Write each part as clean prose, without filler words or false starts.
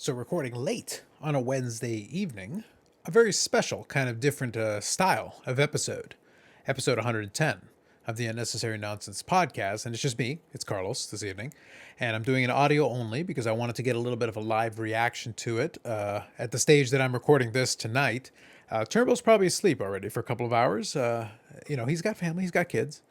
So, recording late on a Wednesday evening, a very special, kind of different style of episode 110 of the Unnecessary Nonsense podcast. And it's just me, it's Carlos this evening. And I'm doing an audio only because I wanted to get a little bit of a live reaction to it at the stage that I'm recording this tonight. Turnbull's probably asleep already for a couple of hours. He's got family, he's got kids.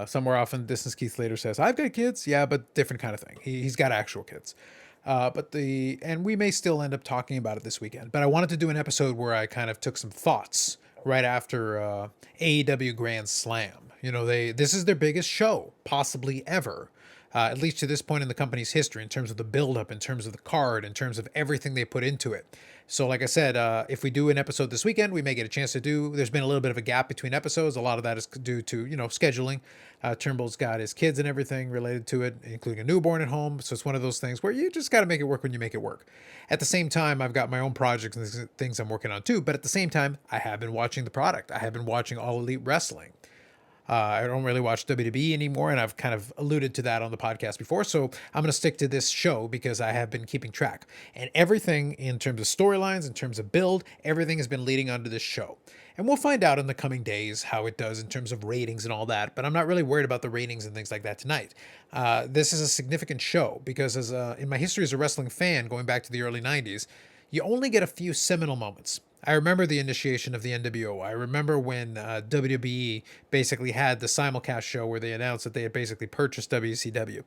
Somewhere off in the distance, Keith Slater says, I've got kids. Yeah, but different kind of thing. He's got actual kids. And we may still end up talking about it this weekend, but I wanted to do an episode where I kind of took some thoughts right after AEW Grand Slam. This is their biggest show possibly ever. At least to this point in the company's history, in terms of the build-up, in terms of the card, in terms of everything they put into it. So like I said, if we do an episode this weekend, we may get a chance to do. There's been a little bit of a gap between episodes. A lot of that is due to, scheduling. Turnbull's got his kids and everything related to it, including a newborn at home. So it's one of those things where you just got to make it work when you make it work. At the same time, I've got my own projects and things I'm working on too. But at the same time, I have been watching the product. I have been watching All Elite Wrestling. I don't really watch WWE anymore, and I've kind of alluded to that on the podcast before. So I'm going to stick to this show because I have been keeping track. And everything in terms of storylines, in terms of build, everything has been leading onto this show. And we'll find out in the coming days how it does in terms of ratings and all that. But I'm not really worried about the ratings and things like that tonight. This is a significant show because in my history as a wrestling fan, going back to the early 90s, you only get a few seminal moments. I remember the initiation of the NWO. I remember when WWE basically had the simulcast show where they announced that they had basically purchased WCW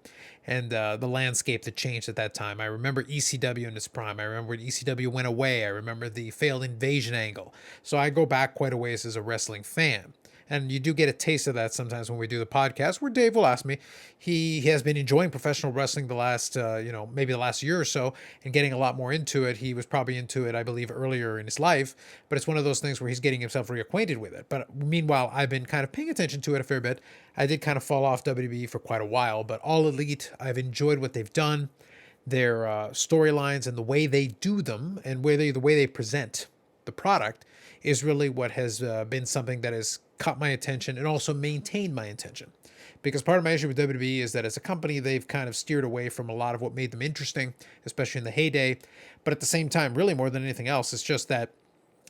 and the landscape that changed at that time. I remember ECW in its prime. I remember when ECW went away. I remember the failed invasion angle. So I go back quite a ways as a wrestling fan. And you do get a taste of that sometimes when we do the podcast, where Dave will ask me. He has been enjoying professional wrestling the last, maybe the last year or so, and getting a lot more into it. He was probably into it, I believe, earlier in his life, but it's one of those things where he's getting himself reacquainted with it. But meanwhile, I've been kind of paying attention to it a fair bit. I did kind of fall off WWE for quite a while, but All Elite, I've enjoyed what they've done, their storylines and the way they do them, and the way they present the product is really what has been something that has caught my attention and also maintained my attention. Because part of my issue with WWE is that as a company, they've kind of steered away from a lot of what made them interesting, especially in the heyday. But at the same time, really more than anything else, it's just that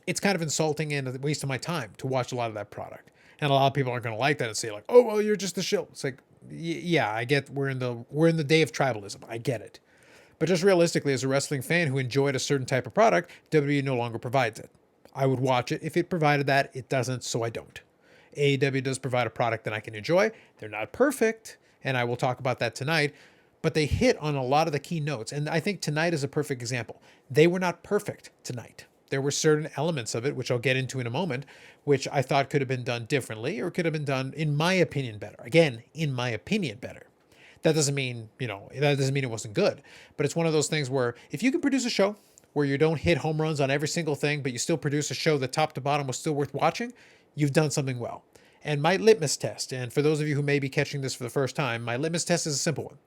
it's kind of insulting and a waste of my time to watch a lot of that product. And a lot of people aren't going to like that and say like, oh, well, you're just a shill. It's like, yeah, I get we're in the day of tribalism. I get it. But just realistically, as a wrestling fan who enjoyed a certain type of product, WWE no longer provides it. I would watch it if it provided that. It doesn't, so I don't. AEW does provide a product that I can enjoy. They're not perfect, and I will talk about that tonight, but they hit on a lot of the key notes, and I think tonight is a perfect example. They were not perfect tonight. There were certain elements of it, which I'll get into in a moment, which I thought could have been done differently or could have been done, in my opinion, better. Again, in my opinion, better. That doesn't mean it wasn't good, but it's one of those things where if you can produce a show where you don't hit home runs on every single thing, but you still produce a show that top to bottom was still worth watching, you've done something well. And my litmus test, and for those of you who may be catching this for the first time, my litmus test is a simple one.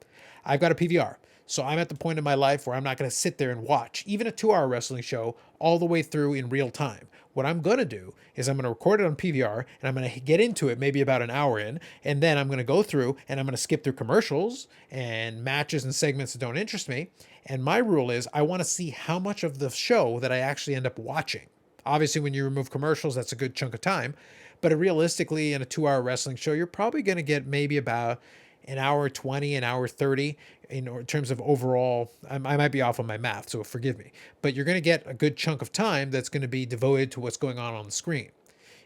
I've got a PVR, so I'm at the point in my life where I'm not going to sit there and watch even a 2-hour wrestling show all the way through in real time. What I'm going to do is I'm going to record it on PVR, and I'm going to get into it maybe about an hour in, and then I'm going to go through and I'm going to skip through commercials and matches and segments that don't interest me. And my rule is I want to see how much of the show that I actually end up watching. Obviously, when you remove commercials, that's a good chunk of time. But realistically, in a 2-hour wrestling show, you're probably going to get maybe about an hour 20, an hour 30 in terms of overall. I might be off on my math, so forgive me. But you're going to get a good chunk of time that's going to be devoted to what's going on the screen.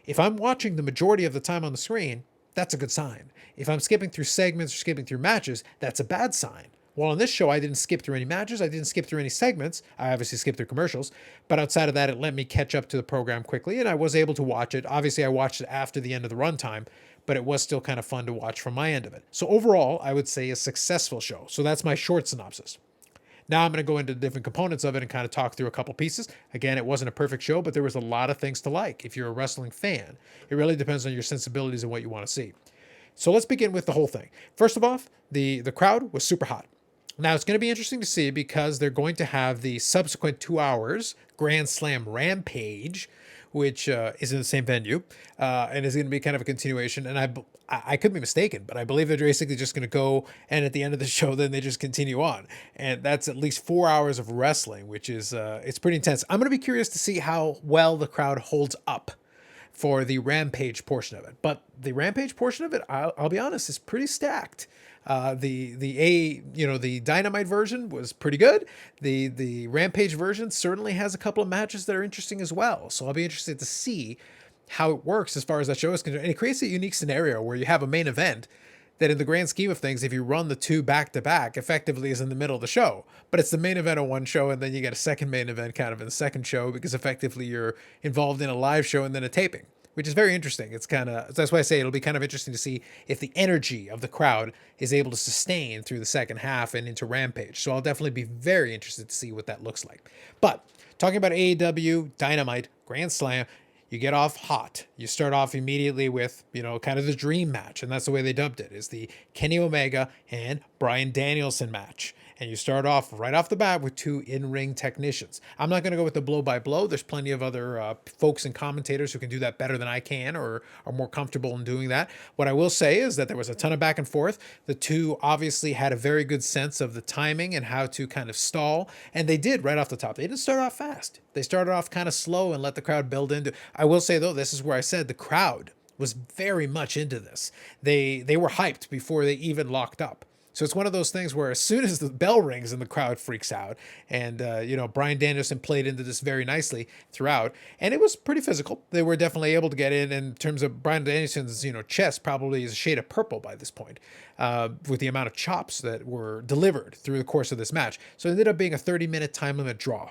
If I'm watching the majority of the time on the screen, that's a good sign. If I'm skipping through segments or skipping through matches, that's a bad sign. Well, on this show, I didn't skip through any matches. I didn't skip through any segments. I obviously skipped through commercials. But outside of that, it let me catch up to the program quickly, and I was able to watch it. Obviously, I watched it after the end of the runtime, but it was still kind of fun to watch from my end of it. So overall, I would say a successful show. So that's my short synopsis. Now I'm going to go into the different components of it and kind of talk through a couple pieces. Again, it wasn't a perfect show, but there was a lot of things to like. If you're a wrestling fan, it really depends on your sensibilities and what you want to see. So let's begin with the whole thing. First of all, the crowd was super hot. Now, it's going to be interesting to see because they're going to have the subsequent 2 hours Grand Slam Rampage, which is in the same venue and is going to be kind of a continuation. And I could be mistaken, but I believe they're basically just going to go, and at the end of the show, then they just continue on. And that's at least 4 hours of wrestling, which is it's pretty intense. I'm going to be curious to see how well the crowd holds up for the Rampage portion of it. But the Rampage portion of it, I'll be honest, is pretty stacked. The Dynamite version was pretty good. The Rampage version certainly has a couple of matches that are interesting as well. So I'll be interested to see how it works as far as that show is concerned. And it creates a unique scenario where you have a main event that, in the grand scheme of things, if you run the two back to back, effectively is in the middle of the show. But it's the main event of one show, and then you get a second main event kind of in the second show, because effectively you're involved in a live show and then a taping, which is very interesting. That's why I say it'll be kind of interesting to see if the energy of the crowd is able to sustain through the second half and into Rampage. So I'll definitely be very interested to see what that looks like. But talking about AEW Dynamite Grand Slam, you get off hot. You start off immediately with, kind of the dream match. And that's the way they dubbed it, is the Kenny Omega and Bryan Danielson match. And you start off right off the bat with two in-ring technicians. I'm not going to go with the blow-by-blow. There's plenty of other folks and commentators who can do that better than I can, or are more comfortable in doing that. What I will say is that there was a ton of back and forth. The two obviously had a very good sense of the timing and how to kind of stall. And they did right off the top. They didn't start off fast. They started off kind of slow and let the crowd build into. I will say, though, this is where I said the crowd was very much into this. They were hyped before they even locked up. So it's one of those things where as soon as the bell rings and the crowd freaks out, and, Bryan Danielson played into this very nicely throughout, and it was pretty physical. They were definitely able to get in terms of Bryan Danielson's, chest probably is a shade of purple by this point, with the amount of chops that were delivered through the course of this match. So it ended up being a 30-minute time limit draw,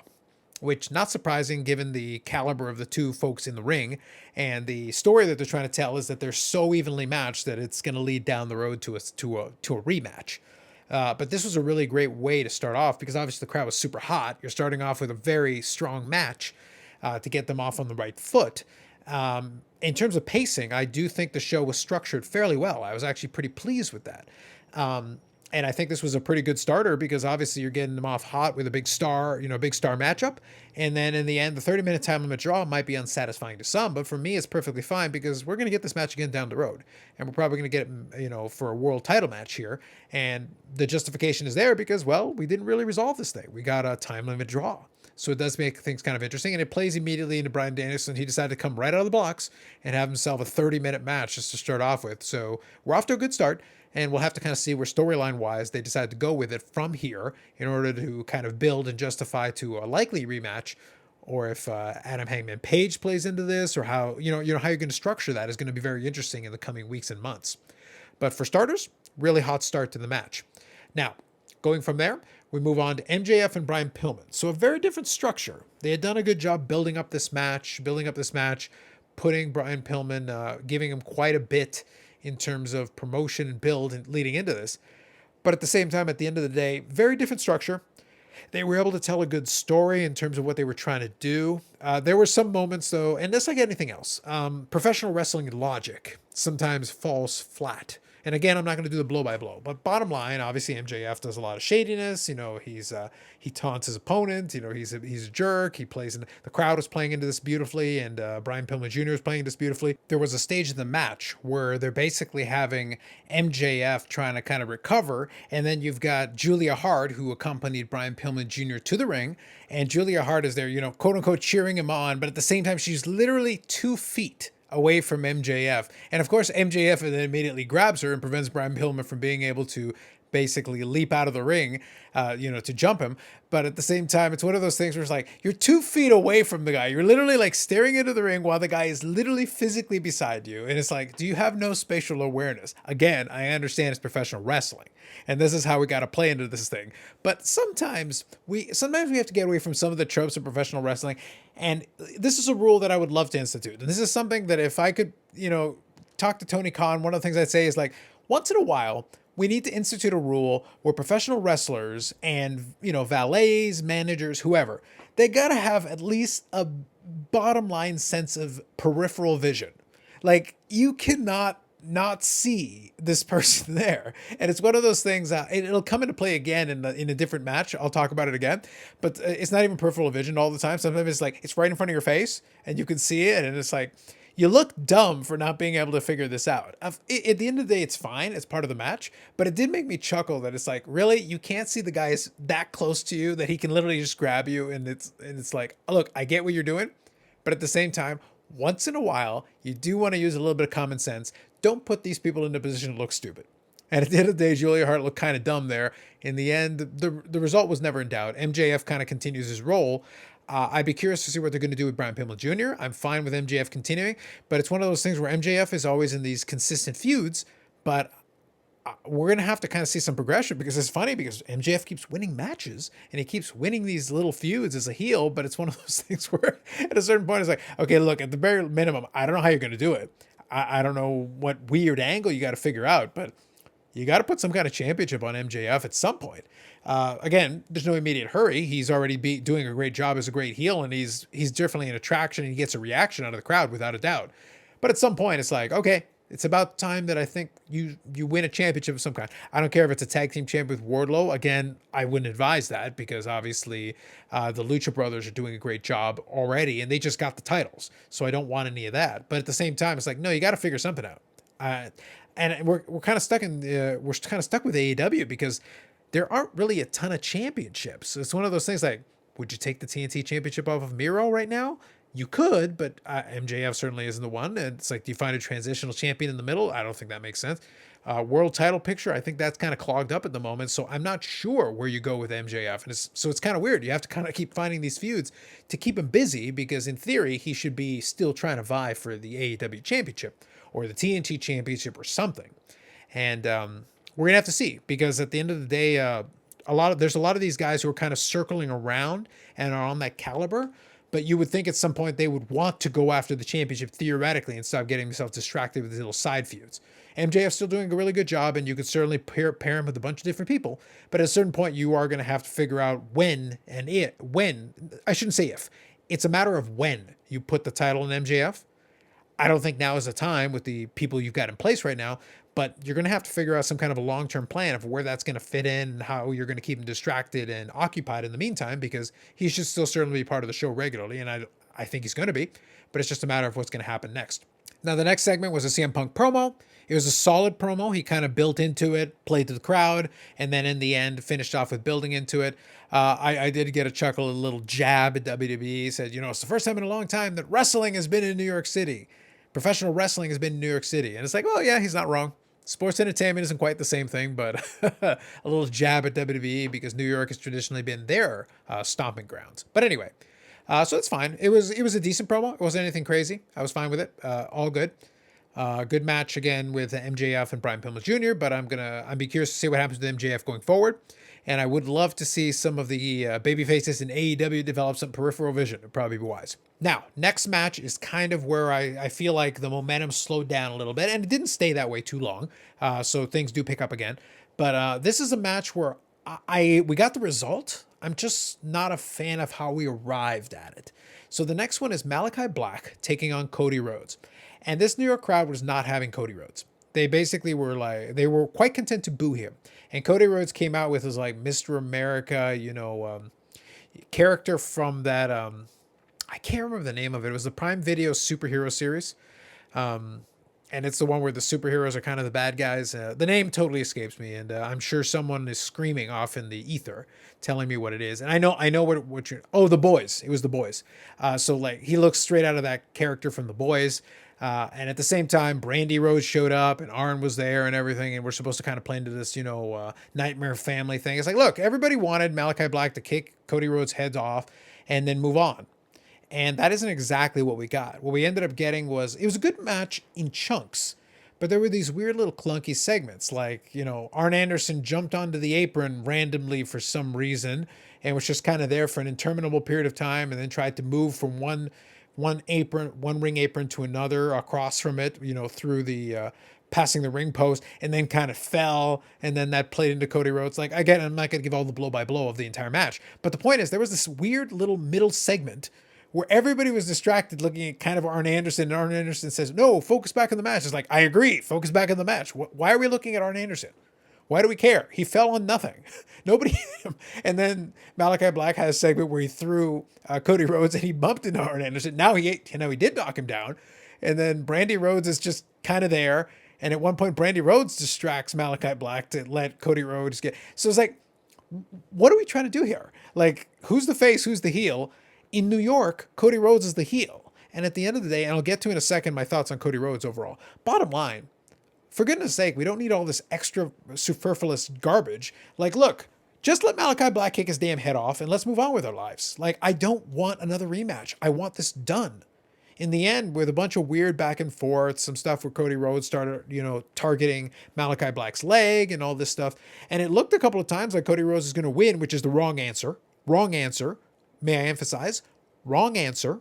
which, not surprising given the caliber of the two folks in the ring, and the story that they're trying to tell is that they're so evenly matched that it's going to lead down the road to a rematch. But this was a really great way to start off, because obviously the crowd was super hot. You're starting off with a very strong match to get them off on the right foot. In terms of pacing, I do think the show was structured fairly well. I was actually pretty pleased with that. And I think this was a pretty good starter, because obviously you're getting them off hot with a big star matchup. And then in the end, the 30-minute time limit draw might be unsatisfying to some, but for me, it's perfectly fine, because we're going to get this match again down the road. And we're probably going to get it, for a world title match here. And the justification is there because, well, we didn't really resolve this thing. We got a time limit draw. So it does make things kind of interesting. And it plays immediately into Bryan Danielson. He decided to come right out of the blocks and have himself a 30-minute match just to start off with. So we're off to a good start. And we'll have to kind of see where storyline-wise they decide to go with it from here in order to kind of build and justify to a likely rematch, or if Adam Hangman Page plays into this, or how how you're going to structure that is going to be very interesting in the coming weeks and months. But for starters, really hot start to the match. Now, going from there, we move on to MJF and Brian Pillman. So a very different structure. They had done a good job building up this match, putting Brian Pillman, giving him quite a bit in terms of promotion and build and leading into this. But at the same time, at the end of the day, very different structure. They were able to tell a good story in terms of what they were trying to do. There were some moments, though, and just like anything else, professional wrestling logic sometimes falls flat. And again, I'm not going to do the blow-by-blow, but bottom line, obviously MJF does a lot of shadiness. He taunts his opponent. He's a jerk. He plays in the crowd was playing into this beautifully, and Brian Pillman Jr. is playing this beautifully. There was a stage in the match where they're basically having MJF trying to kind of recover, and then you've got Julia Hart, who accompanied Brian Pillman Jr. to the ring, and Julia Hart is there, quote unquote, cheering him on, but at the same time, she's literally 2 feet away from MJF. And of course, MJF then immediately grabs her and prevents Brian Pillman from being able to basically leap out of the ring, to jump him. But at the same time, it's one of those things where it's like, you're 2 feet away from the guy. You're literally like staring into the ring while the guy is literally physically beside you. And it's like, do you have no spatial awareness? Again, I understand it's professional wrestling, and this is how we got to play into this thing. But sometimes we have to get away from some of the tropes of professional wrestling. And this is a rule that I would love to institute. And this is something that if I could, talk to Tony Khan, one of the things I'd say is like, once in a while, we need to institute a rule where professional wrestlers and, valets, managers, whoever, they got to have at least a bottom line sense of peripheral vision. Like, you cannot not see this person there. And it's one of those things, it'll come into play again in a different match. I'll talk about it again, but it's not even peripheral vision all the time. Sometimes it's like, it's right in front of your face and you can see it. And it's like, you look dumb for not being able to figure this out. At the end of the day, it's fine. It's part of the match, but it did make me chuckle that it's like, really, you can't see the guys that close to you that he can literally just grab you. And it's like, look, I get what you're doing, but at the same time, once in a while, you do want to use a little bit of common sense. Don't put these people in a position to look stupid. And at the end of the day, Julia Hart looked kind of dumb there. In the end, the result was never in doubt. MJF kind of continues his role. I'd be curious to see what they're going to do with Brian Pillman Jr. I'm fine with MJF continuing, but it's one of those things where MJF is always in these consistent feuds, but we're going to have to kind of see some progression because it's funny because MJF keeps winning matches and he keeps winning these little feuds as a heel, but it's one of those things where at a certain point it's like, okay, look, at the very minimum, I don't know how you're going to do it. I don't know what weird angle you got to figure out, but you got to put some kind of championship on MJF at some point. Again, there's no immediate hurry. He's already doing a great job as a great heel, and he's definitely an attraction, and he gets a reaction out of the crowd without a doubt. But at some point, it's like, okay, it's about time that I think you win a championship of some kind. I don't care if it's a tag team champion with Wardlow. Again, I wouldn't advise that because obviously the Lucha Brothers are doing a great job already, and they just got the titles. So I don't want any of that. But at the same time, it's like, no, you got to figure something out. And we're kind of stuck with AEW because there aren't really a ton of championships. It's one of those things like, would you take the TNT championship off of Miro right now? You could, but MJF certainly isn't the one. And it's like, do you find a transitional champion in the middle? I don't think that makes sense. World title picture, I think that's kind of clogged up at the moment. So I'm not sure where you go with MJF. And so it's kind of weird. You have to kind of keep finding these feuds to keep him busy because in theory, he should be still trying to vie for the AEW championship or the TNT championship or something. And we're going to have to see because at the end of the day, there's a lot of these guys who are kind of circling around and are on that caliber. But you would think at some point they would want to go after the championship theoretically and stop getting themselves distracted with these little side feuds. MJF's still doing a really good job, and you could certainly pair him with a bunch of different people. But at a certain point, you are going to have to figure out when. I shouldn't say if. It's a matter of when you put the title in MJF. I don't think now is the time with the people you've got in place right now, but you're going to have to figure out some kind of a long-term plan of where that's going to fit in and how you're going to keep him distracted and occupied in the meantime, because he should still certainly be part of the show regularly. And I think he's going to be, but it's just a matter of what's going to happen next. Now, the next segment was a CM Punk promo. It was a solid promo. He kind of built into it, played to the crowd, and then in the end finished off with building into it. I did get a chuckle, a little jab at WWE. He said, it's the first time in a long time that wrestling has been in New York City. Professional wrestling has been in New York City. And it's like, well, yeah, he's not wrong. Sports entertainment isn't quite the same thing, but a little jab at WWE because New York has traditionally been their stomping grounds. But anyway, so it's fine. It was a decent promo. It wasn't anything crazy. I was fine with it. All good. Good match again with MJF and Brian Pillman Jr., but I'd be curious to see what happens with MJF going forward. And I would love to see some of the baby faces in AEW develop some peripheral vision. It'd probably be wise. Now, next match is kind of where I feel like the momentum slowed down a little bit, and it didn't stay that way too long. So things do pick up again. But this is a match where we got the result. I'm just not a fan of how we arrived at it. So the next one is Malachi Black taking on Cody Rhodes. And this New York crowd was not having Cody Rhodes. They basically they were quite content to boo him. And Cody Rhodes came out with his like Mr. America, character from that, I can't remember the name of it. It was the Prime Video superhero series. And it's the one where the superheroes are kind of the bad guys. The name totally escapes me. And I'm sure someone is screaming off in the ether telling me what it is. And I know what The Boys. It was The Boys. So like he looks straight out of that character from The Boys. And at the same time, Brandy Rhodes showed up and Arn was there and everything. And we're supposed to kind of play into this, Nightmare Family thing. It's like, look, everybody wanted Malachi Black to kick Cody Rhodes' heads off and then move on. And that isn't exactly what we got. What we ended up getting was, it was a good match in chunks, but there were these weird little clunky segments. Like, Arn Anderson jumped onto the apron randomly for some reason and was just kind of there for an interminable period of time and then tried to move from one ring apron to another across from it, through the passing the ring post, and then kind of fell, and then that played into Cody Rhodes. Like, again, I'm not going to give all the blow by blow of the entire match, but the point is there was this weird little middle segment where everybody was distracted looking at kind of Arn Anderson, and Arn Anderson says, no, focus back on the match. It's like, I agree, focus back on the match. Why are we looking at Arn Anderson? Why do we care? He fell on nothing. Nobody hit him. And then Malachi Black had a segment where he threw Cody Rhodes and he bumped into Arn Anderson. Now he did knock him down. And then Brandy Rhodes is just kind of there. And at one point, Brandy Rhodes distracts Malachi Black to let Cody Rhodes get. So it's like, what are we trying to do here? Like, who's the face? Who's the heel? In New York, Cody Rhodes is the heel. And at the end of the day, and I'll get to in a second my thoughts on Cody Rhodes overall. Bottom line, for goodness sake, we don't need all this extra superfluous garbage. Like, look, just let Malachi Black kick his damn head off and let's move on with our lives. Like, I don't want another rematch. I want this done. In the end, with a bunch of weird back and forth, some stuff where Cody Rhodes started, targeting Malachi Black's leg and all this stuff. And it looked a couple of times like Cody Rhodes is going to win, which is the wrong answer. Wrong answer. May I emphasize? Wrong answer.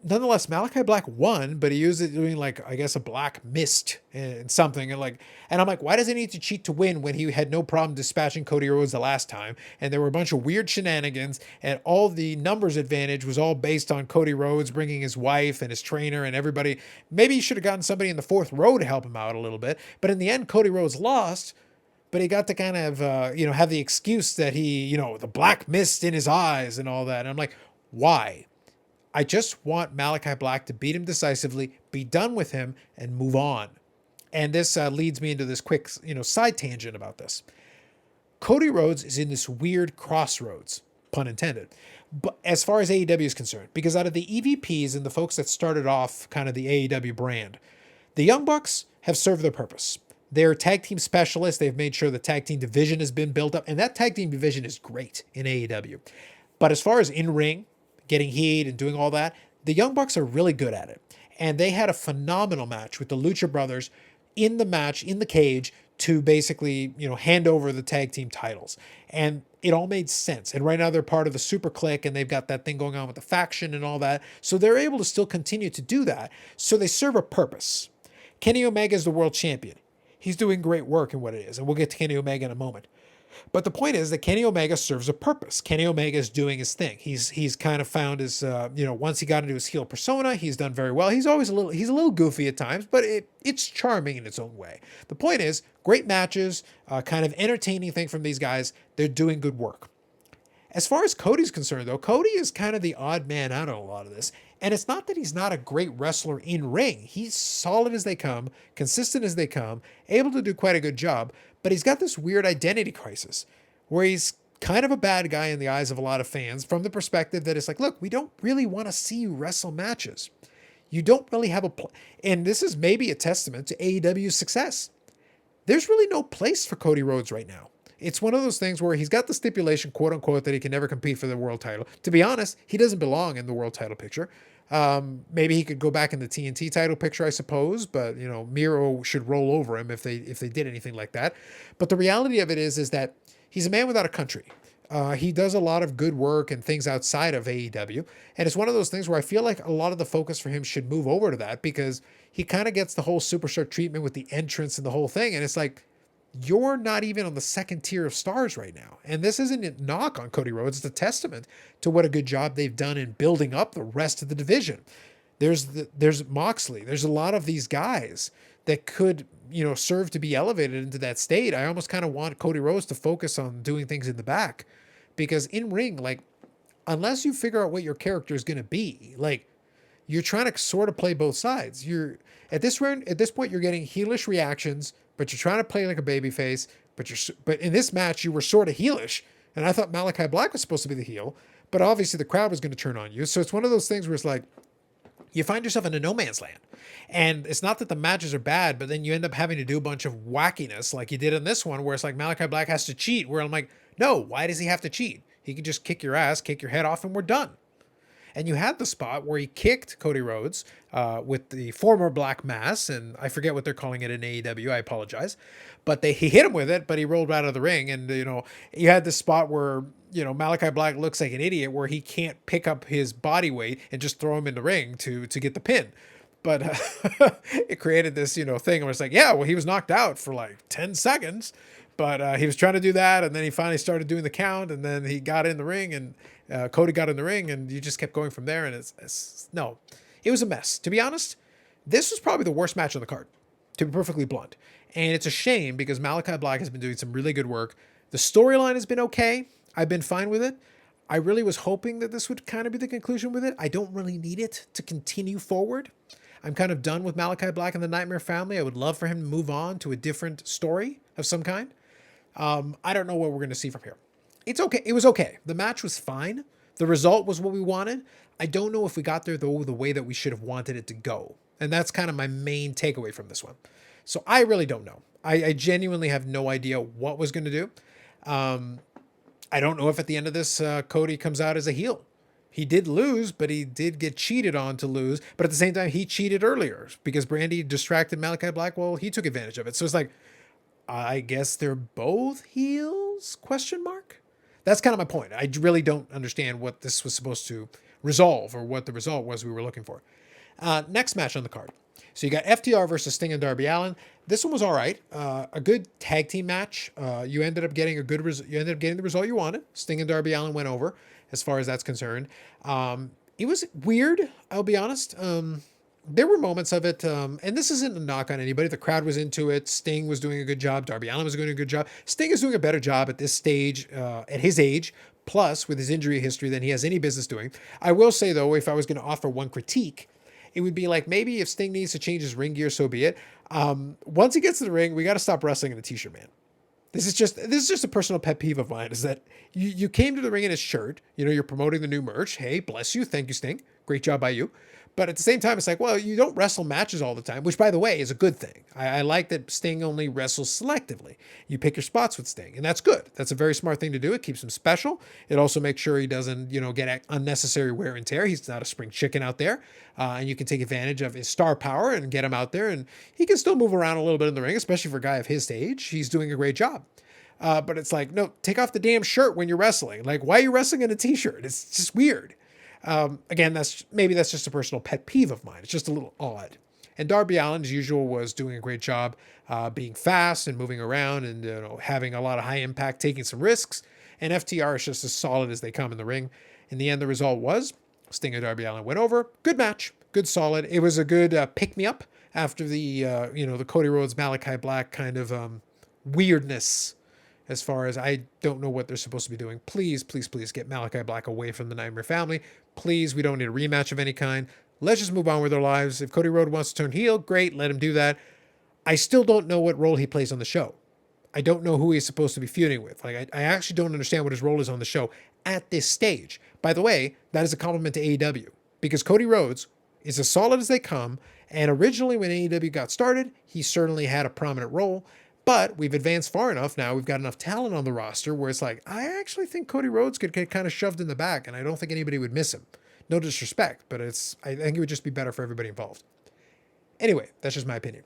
Nonetheless, Malachi Black won, but he used it doing a black mist and something. And I'm like, why does he need to cheat to win when he had no problem dispatching Cody Rhodes the last time? And there were a bunch of weird shenanigans, and all the numbers advantage was all based on Cody Rhodes bringing his wife and his trainer and everybody. Maybe he should have gotten somebody in the fourth row to help him out a little bit. But in the end, Cody Rhodes lost, but he got to kind of, have the excuse that he, the black mist in his eyes and all that. And I'm like, why? I just want Malachi Black to beat him decisively, be done with him, and move on. And this leads me into this quick, side tangent about this. Cody Rhodes is in this weird crossroads, pun intended, but as far as AEW is concerned, because out of the EVPs and the folks that started off kind of the AEW brand, the Young Bucks have served their purpose. They're tag team specialists. They've made sure the tag team division has been built up, and that tag team division is great in AEW. But as far as in-ring, getting heat and doing all that, the Young Bucks are really good at it. And they had a phenomenal match with the Lucha Brothers in the match, in the cage, to basically, hand over the tag team titles. And it all made sense. And right now they're part of the Super Click, and they've got that thing going on with the faction and all that. So they're able to still continue to do that. So they serve a purpose. Kenny Omega is the world champion. He's doing great work in what it is. And we'll get to Kenny Omega in a moment. But the point is that Kenny Omega serves a purpose. Kenny Omega is doing his thing. He's kind of found his, once he got into his heel persona, he's done very well. He's a little goofy at times, but it's charming in its own way. The point is, great matches, kind of entertaining thing from these guys. They're doing good work. As far as Cody's concerned, though, Cody is kind of the odd man out on a lot of this. And it's not that he's not a great wrestler in ring. He's solid as they come, consistent as they come, able to do quite a good job. But he's got this weird identity crisis where he's kind of a bad guy in the eyes of a lot of fans from the perspective that it's like, look, we don't really want to see you wrestle matches. You don't really have and this is maybe a testament to AEW's success. There's really no place for Cody Rhodes right now. It's one of those things where he's got the stipulation, quote unquote, that he can never compete for the world title. To be honest, he doesn't belong in the world title picture. Maybe he could go back in the TNT title picture, I suppose, but Miro should roll over him if they did anything like that. But the reality of it is that he's a man without a country. He does a lot of good work and things outside of AEW. And it's one of those things where I feel like a lot of the focus for him should move over to that, because he kind of gets the whole superstar treatment with the entrance and the whole thing. And it's like, you're not even on the second tier of stars right now. And this isn't a knock on Cody Rhodes. It's a testament to what a good job they've done in building up the rest of the division. There's Moxley. There's a lot of these guys that could, serve to be elevated into that state. I almost kind of want Cody Rhodes to focus on doing things in the back, because in ring, unless you figure out what your character is going to be, you're trying to sort of play both sides. You're at this point, you're getting heelish reactions, but you're trying to play like a babyface. But in this match, you were sort of heelish, and I thought Malachi Black was supposed to be the heel, but obviously the crowd was going to turn on you. So it's one of those things where it's like, you find yourself in a no man's land. And it's not that the matches are bad, but then you end up having to do a bunch of wackiness like you did in this one, where it's like Malachi Black has to cheat, where I'm like, no, why does he have to cheat? He can just kick your ass, kick your head off, and we're done. And you had the spot where he kicked Cody Rhodes with the former Black Mass, and I forget what they're calling it in AEW. I apologize. But he hit him with it, but he rolled out of the ring. And, you had this spot where, Malachi Black looks like an idiot, where he can't pick up his body weight and just throw him in the ring to get the pin. But it created this, thing where it's like, yeah, well, he was knocked out for 10 seconds. But he was trying to do that, and then he finally started doing the count, and then he got in the ring, and Cody got in the ring, and you just kept going from there. And no, it was a mess. To be honest, this was probably the worst match on the card, to be perfectly blunt. And it's a shame because Malachi Black has been doing some really good work. The storyline has been okay. I've been fine with it. I really was hoping that this would kind of be the conclusion with it. I don't really need it to continue forward. I'm kind of done with Malachi Black and the Nightmare Family. I would love for him to move on to a different story of some kind. I don't know what we're going to see from here. It's okay. It was okay. The match was fine. The result was what we wanted. I don't know if we got there, though, the way that we should have wanted it to go. And that's kind of my main takeaway from this one. So I really don't know. I genuinely have no idea what was going to do. I don't know if at the end of this, Cody comes out as a heel. He did lose, but he did get cheated on to lose. But at the same time, he cheated earlier because Brandy distracted Malachi Black. Well, he took advantage of it. So it's like, I guess they're both heels? Question mark? That's kind of my point. I really don't understand what this was supposed to resolve or what the result was we were looking for. Next match on the card. So you got FTR versus Sting and Darby Allin. This one was all right. A good tag team match. You ended up getting you ended up getting the result you wanted. Sting and Darby Allin went over as far as that's concerned. It was weird, I'll be honest. There were moments of it, and this isn't a knock on anybody. The crowd was into it. Sting was doing a good job. Darby Allin was doing a good job. Sting is doing a better job at this stage, at his age, plus with his injury history than he has any business doing. I will say, though, if I was going to offer one critique, it would be like maybe if Sting needs to change his ring gear, so be it. Once he gets to the ring, we got to stop wrestling in a t-shirt, man. This is just a personal pet peeve of mine, is that you came to the ring in a shirt. You know, you're promoting the new merch. Hey, bless you. Thank you, Sting. Great job by you. But at the same time, it's like, well, you don't wrestle matches all the time, which, by the way, is a good thing. I like that Sting only wrestles selectively. You pick your spots with Sting, and that's good. That's a very smart thing to do. It keeps him special. It also makes sure he doesn't, get unnecessary wear and tear. He's not a spring chicken out there, and you can take advantage of his star power and get him out there, and he can still move around a little bit in the ring, especially for a guy of his age. He's doing a great job. But it's like, no, take off the damn shirt when you're wrestling. Like, why are you wrestling in a t-shirt? It's just weird. Again, that's just a personal pet peeve of mine. It's just a little odd. And Darby Allin, as usual, was doing a great job being fast and moving around and having a lot of high impact, taking some risks. And FTR is just as solid as they come in the ring. In the end, the result was Sting and Darby Allin went over. Good match, good solid. It was a good pick me up after the the Cody Rhodes Malachi Black kind of weirdness. As far as I don't know what they're supposed to be doing. Please, please, please get Malachi Black away from the Nightmare Family. Please, we don't need a rematch of any kind. Let's just move on with our lives. If Cody Rhodes wants to turn heel, great, let him do that. I still don't know what role he plays on the show. I don't know who he's supposed to be feuding with. Like, I actually don't understand what his role is on the show at this stage. By the way, that is a compliment to AEW. Because Cody Rhodes is as solid as they come. And originally when AEW got started, he certainly had a prominent role. But we've advanced far enough now. We've got enough talent on the roster where it's like, I actually think Cody Rhodes could get kind of shoved in the back, and I don't think anybody would miss him. No disrespect, but I think it would just be better for everybody involved. Anyway, that's just my opinion.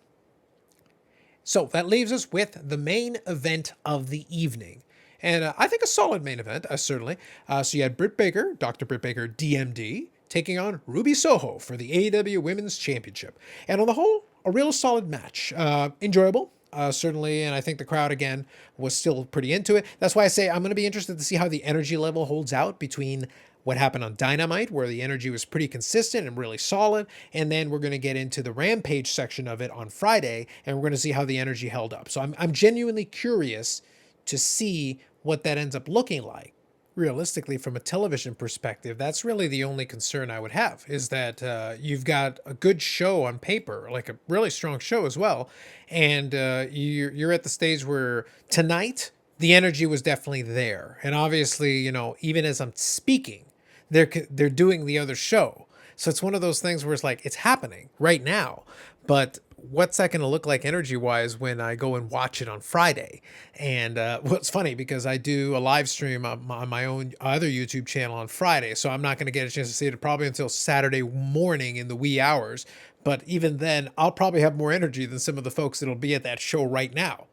So that leaves us with the main event of the evening. And I think a solid main event, certainly. So you had Britt Baker, Dr. Britt Baker, DMD, taking on Ruby Soho for the AEW Women's Championship. And on the whole, a real solid match. Enjoyable. Certainly, and I think the crowd, again, was still pretty into it. That's why I say I'm going to be interested to see how the energy level holds out between what happened on Dynamite, where the energy was pretty consistent and really solid, and then we're going to get into the Rampage section of it on Friday, and we're going to see how the energy held up. So I'm genuinely curious to see what that ends up looking like. Realistically, from a television perspective, that's really the only concern I would have, is that you've got a good show on paper, like a really strong show as well, and you're at the stage where tonight the energy was definitely there, and obviously, even as I'm speaking, they're doing the other show, so it's one of those things where it's like it's happening right now, but what's that going to look like energy-wise when I go and watch it on Friday? And it's funny because I do a live stream on my own other YouTube channel on Friday, so I'm not going to get a chance to see it probably until Saturday morning in the wee hours. But even then, I'll probably have more energy than some of the folks that'll be at that show right now.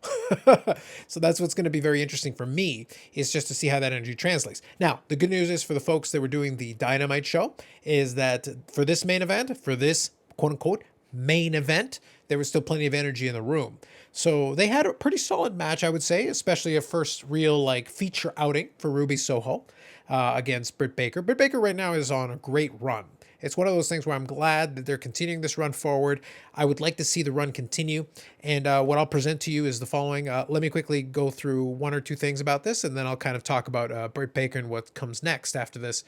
So that's what's going to be very interesting for me, is just to see how that energy translates. Now, the good news is for the folks that were doing the Dynamite show is that for this main event, for this quote-unquote main event, there was still plenty of energy in the room. So they had a pretty solid match, I would say, especially a first real like feature outing for Ruby Soho against Britt Baker. Britt Baker right now is on a great run. It's one of those things where I'm glad that they're continuing this run forward. I would like to see the run continue. And what I'll present to you is the following. Let me quickly go through one or two things about this, and then I'll kind of talk about Britt Baker and what comes next after this.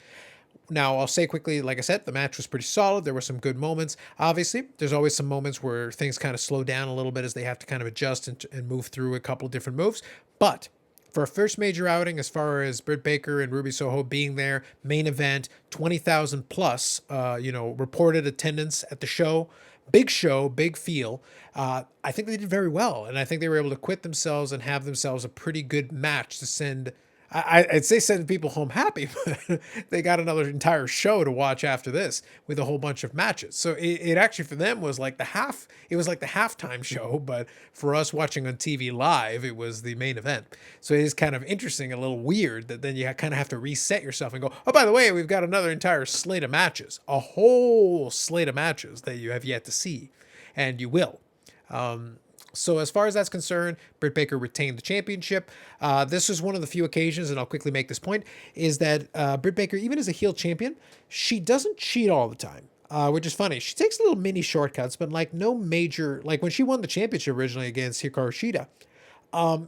Now, I'll say quickly, like I said, the match was pretty solid. There were some good moments. Obviously, there's always some moments where things kind of slow down a little bit as they have to kind of adjust and move through a couple different moves. But for a first major outing, as far as Britt Baker and Ruby Soho being there, main event, 20,000 plus, reported attendance at the show, big feel. I think they did very well, and I think they were able to quit themselves and have themselves a pretty good match to send. I'd say send people home happy, but they got another entire show to watch after this with a whole bunch of matches. So it actually for them was like it was like the halftime show, but for us watching on TV live, it was the main event. So it is kind of interesting, a little weird that then you kind of have to reset yourself and go, oh, by the way, we've got another entire slate of matches, a whole slate of matches that you have yet to see, and you will. So as far as that's concerned, Britt Baker retained the championship. This is one of the few occasions, and I'll quickly make this point, is that Britt Baker, even as a heel champion, she doesn't cheat all the time, which is funny. She takes little mini shortcuts, but like no major, like when she won the championship originally against Hikaru Shida,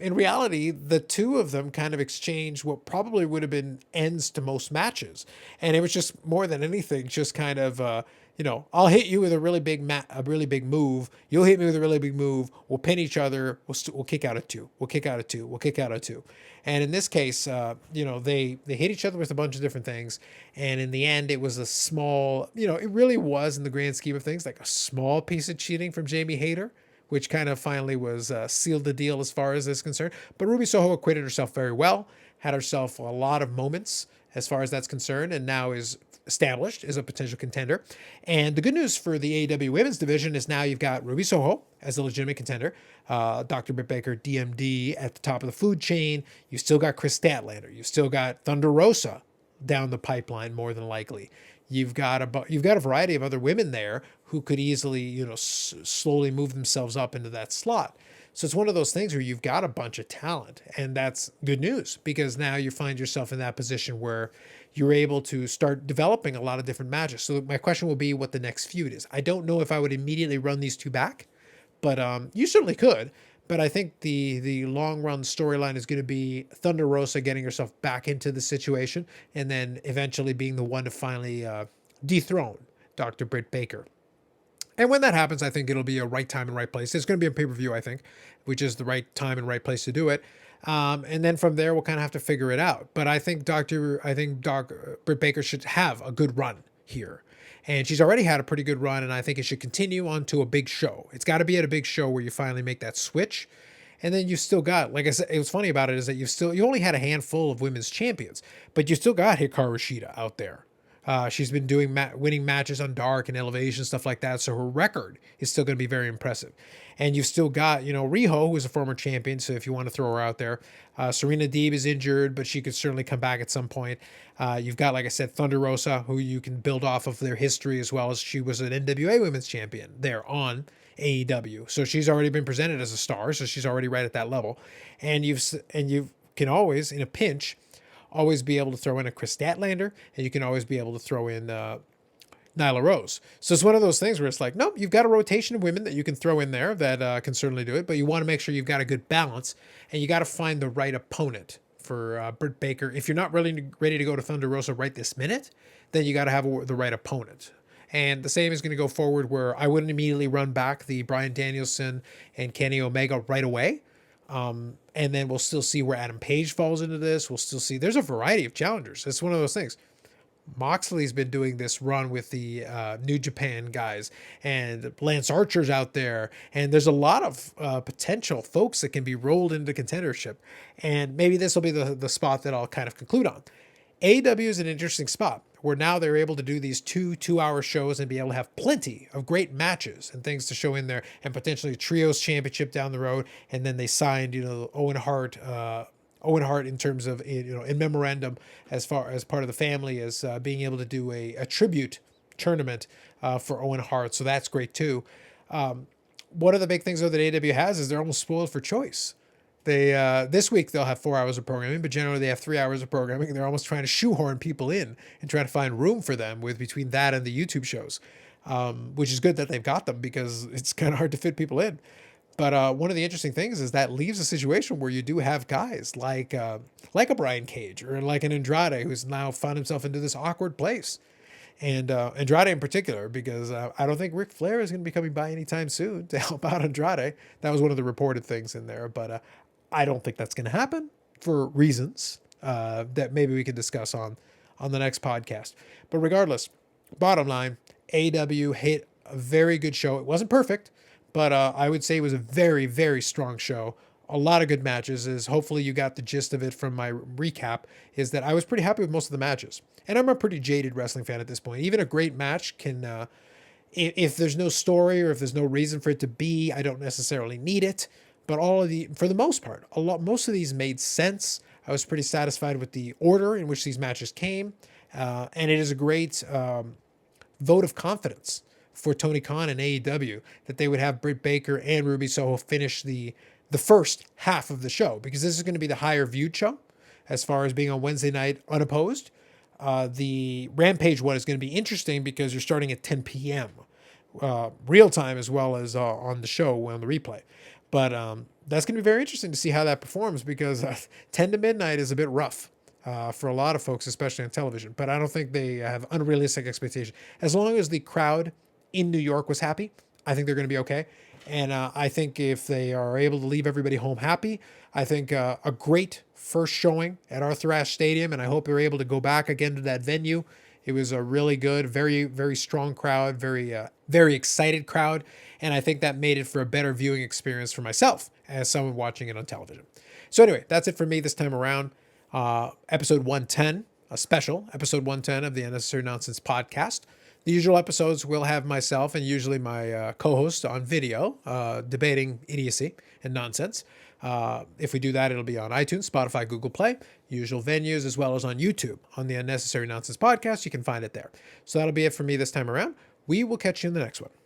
in reality, the two of them kind of exchanged what probably would have been ends to most matches. And it was just more than anything, just kind of, I'll hit you with a really big move. You'll hit me with a really big move. We'll pin each other. We'll kick out at two. We'll kick out at two. We'll kick out at two. And in this case, they hit each other with a bunch of different things. And in the end, it was a small, it really was in the grand scheme of things, like a small piece of cheating from Jamie Hayter, which kind of finally was sealed the deal as far as this is concerned. But Ruby Soho acquitted herself very well, had herself a lot of moments as far as that's concerned, and now is established as a potential contender. And the good news for the AEW women's division is now you've got Ruby Soho as a legitimate contender, Dr. Britt Baker, DMD, at the top of the food chain. You still got Chris Statlander. You've still got Thunder Rosa down the pipeline, more than likely. You've got a variety of other women there who could easily, slowly move themselves up into that slot. So it's one of those things where you've got a bunch of talent, and that's good news because now you find yourself in that position where you're able to start developing a lot of different matches. So my question will be what the next feud is. I don't know if I would immediately run these two back, but you certainly could. But I think the long run storyline is going to be Thunder Rosa getting herself back into the situation and then eventually being the one to finally dethrone Dr. Britt Baker. And when that happens, I think it'll be a right time and right place. It's going to be a pay-per-view, I think, which is the right time and right place to do it. And then from there, we'll kind of have to figure it out. But I think Britt Baker should have a good run here. And she's already had a pretty good run, and I think it should continue on to a big show. It's got to be at a big show where you finally make that switch. And then you still got, like I said, it was funny about it is that you only had a handful of women's champions, but you still got Hikaru Shida out there. She's been doing winning matches on Dark and Elevation, stuff like that. So her record is still going to be very impressive. And you've still got, Riho, who is a former champion. So if you want to throw her out there, Serena Deeb is injured, but she could certainly come back at some point. You've got, like I said, Thunder Rosa, who you can build off of their history as well as she was an NWA women's champion there on AEW. So she's already been presented as a star. So she's already right at that level. And you can always, in a pinch, always be able to throw in a Chris Statlander, and you can always be able to throw in Nyla Rose. So it's one of those things where it's like, nope, you've got a rotation of women that you can throw in there that can certainly do it, but you want to make sure you've got a good balance, and you got to find the right opponent for Britt Baker. If you're not really ready to go to Thunder Rosa right this minute, then you got to have the right opponent. And the same is going to go forward where I wouldn't immediately run back the Bryan Danielson and Kenny Omega right away. And then we'll still see where Adam Page falls into this. We'll still see there's a variety of challengers. It's one of those things. Moxley's been doing this run with the New Japan guys, and Lance Archer's out there, and there's a lot of potential folks that can be rolled into contendership. And maybe this will be the spot that I'll kind of conclude on. AEW is an interesting spot where now they're able to do these 2-hour shows and be able to have plenty of great matches and things to show in there, and potentially a trios championship down the road. And then they signed, Owen Hart in terms of, in memorandum as far as part of the family as being able to do a tribute tournament for Owen Hart. So that's great too. One of the big things though that AEW has is they're almost spoiled for choice. They this week they'll have 4 hours of programming, but generally they have 3 hours of programming, and they're almost trying to shoehorn people in and trying to find room for them with between that and the YouTube shows, which is good that they've got them because it's kind of hard to fit people in. But one of the interesting things is that leaves a situation where you do have guys like a Brian Cage or like an Andrade who's now found himself into this awkward place. And Andrade in particular, because I don't think Ric Flair is going to be coming by anytime soon to help out Andrade. That was one of the reported things in there, but I don't think that's going to happen for reasons that maybe we can discuss on the next podcast. But regardless, bottom line, AEW hit a very good show. It wasn't perfect, but I would say it was a very, very strong show. A lot of good matches. Is hopefully you got the gist of it from my recap, is that I was pretty happy with most of the matches. And I'm a pretty jaded wrestling fan at this point. Even a great match can, if there's no story or if there's no reason for it to be, I don't necessarily need it. But for the most part, most of these made sense. I was pretty satisfied with the order in which these matches came. And it is a great vote of confidence for Tony Khan and AEW that they would have Britt Baker and Ruby Soho finish the first half of the show, because this is going to be the higher viewed show as far as being on Wednesday night unopposed. The Rampage one is going to be interesting because you're starting at 10 p.m. Real time as well as on the show on the replay. But that's going to be very interesting to see how that performs, because 10 to midnight is a bit rough for a lot of folks, especially on television. But I don't think they have unrealistic expectations. As long as the crowd in New York was happy, I think they're going to be okay. And I think if they are able to leave everybody home happy, I think a great first showing at Arthur Ashe Stadium, and I hope they're able to go back again to that venue. It was a really good, very, very strong crowd, very excited crowd, and I think that made it for a better viewing experience for myself as someone watching it on television. So anyway, that's it for me this time around. Episode 110, a special episode 110 of the Unnecessary Nonsense podcast. The usual episodes will have myself and usually my co-host on video debating idiocy and nonsense. If we do that, it'll be on iTunes, Spotify, Google Play, usual venues, as well as on YouTube on the Unnecessary Nonsense podcast. You can find it there. So that'll be it for me this time around. We will catch you in the next one.